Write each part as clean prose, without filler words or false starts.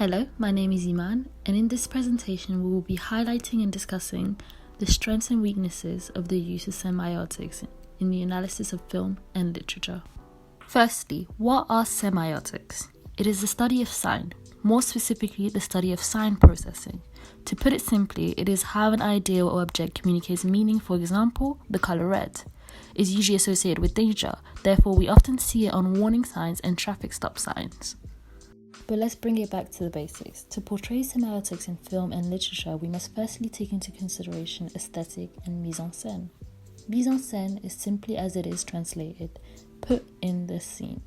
Hello, my name is Iman, and in this presentation we will be highlighting and discussing the strengths and weaknesses of the use of semiotics in the analysis of film and literature. Firstly, what are semiotics? It is the study of sign, more specifically the study of sign processing. To put it simply, it is how an idea or object communicates meaning. For example, the color red is usually associated with danger, therefore we often see it on warning signs and traffic stop signs. But let's bring it back to the basics. To portray semiotics in film and literature, we must firstly take into consideration aesthetic and mise en scène. Mise en scène is simply as it is translated, put in the scene.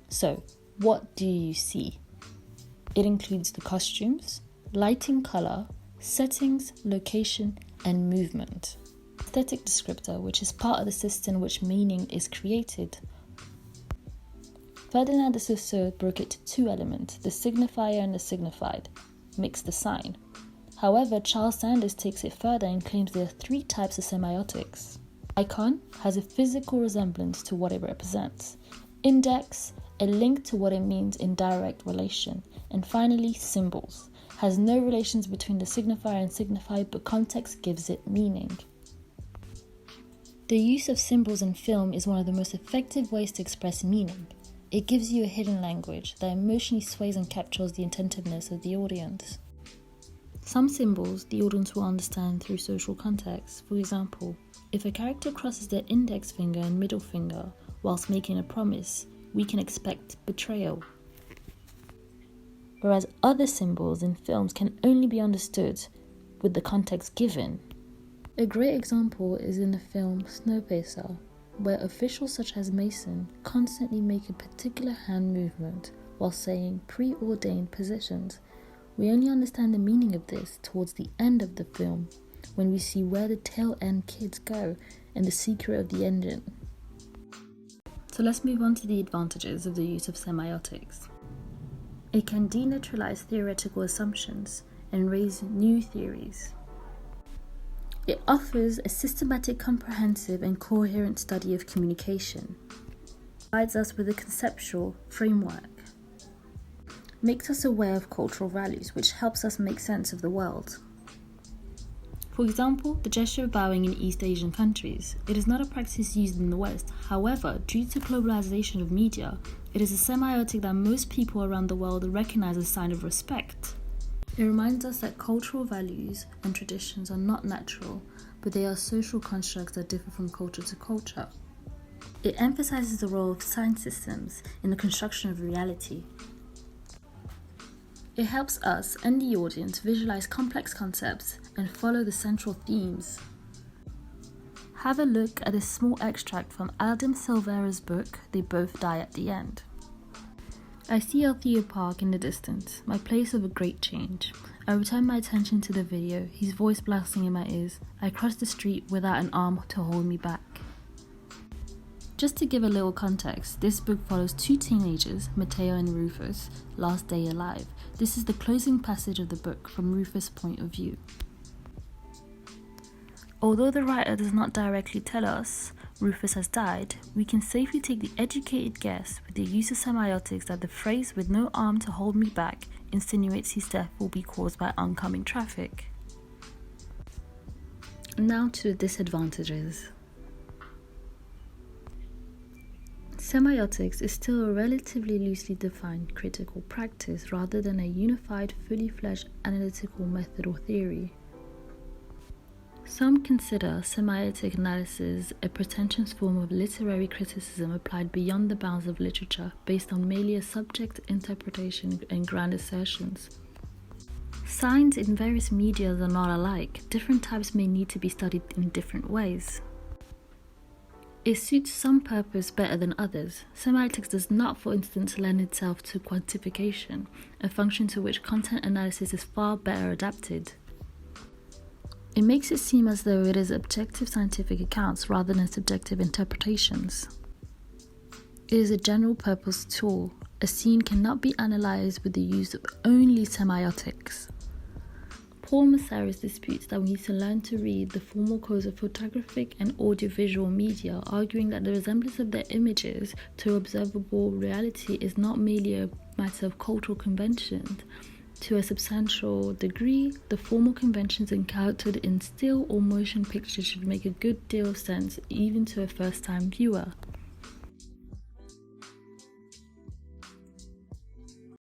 So, what do you see? It includes the costumes, lighting, color, settings, location, and movement. Aesthetic descriptor, which is part of the system in which meaning is created. Ferdinand de Saussure broke it to two elements, the signifier and the signified, makes the sign. However, Charles Sanders takes it further and claims there are three types of semiotics. Icon has a physical resemblance to what it represents. Index, a link to what it means in direct relation. And finally, symbols, has no relations between the signifier and signified, but context gives it meaning. The use of symbols in film is one of the most effective ways to express meaning. It gives you a hidden language that emotionally sways and captures the attentiveness of the audience. Some symbols the audience will understand through social context. For example, if a character crosses their index finger and middle finger whilst making a promise, we can expect betrayal. Whereas other symbols in films can only be understood with the context given. A great example is in the film Snowpiercer, where officials such as Mason constantly make a particular hand movement while saying preordained positions. We only understand the meaning of this towards the end of the film, when we see where the tail end kids go and the secret of the engine. So let's move on to the advantages of the use of semiotics. It can denaturalize theoretical assumptions and raise new theories. It offers a systematic, comprehensive, and coherent study of communication. Provides us with a conceptual framework. Makes us aware of cultural values, which helps us make sense of the world. For example, the gesture of bowing in East Asian countries. It is not a practice used in the West. However, due to globalization of media, it is a semiotic that most people around the world recognize as a sign of respect. It reminds us that cultural values and traditions are not natural, but they are social constructs that differ from culture to culture. It emphasizes the role of sign systems in the construction of reality. It helps us and the audience visualize complex concepts and follow the central themes. Have a look at a small extract from Adam Silvera's book, They Both Die at the End. I see Althea Park in the distance, my place of a great change. I return my attention to the video, his voice blasting in my ears. I cross the street without an arm to hold me back. Just to give a little context, this book follows two teenagers, Mateo and Rufus, last day alive. This is the closing passage of the book from Rufus' point of view. Although the writer does not directly tell us Rufus has died, we can safely take the educated guess with the use of semiotics that the phrase "with no arm to hold me back" insinuates his death will be caused by oncoming traffic. Now to the disadvantages. Semiotics is still a relatively loosely defined critical practice rather than a unified, fully fledged analytical method or theory. Some consider semiotic analysis a pretentious form of literary criticism applied beyond the bounds of literature, based on merely a subject interpretation and grand assertions. Signs in various media are not alike. Different types may need to be studied in different ways. It suits some purpose better than others. Semiotics does not, for instance, lend itself to quantification, a function to which content analysis is far better adapted. It makes it seem as though it is objective scientific accounts rather than subjective interpretations. It is a general purpose tool. A scene cannot be analysed with the use of only semiotics. Paul Messaris disputes that we need to learn to read the formal codes of photographic and audiovisual media, arguing that the resemblance of their images to observable reality is not merely a matter of cultural conventions. To a substantial degree, the formal conventions encountered in still or motion pictures should make a good deal of sense even to a first-time viewer.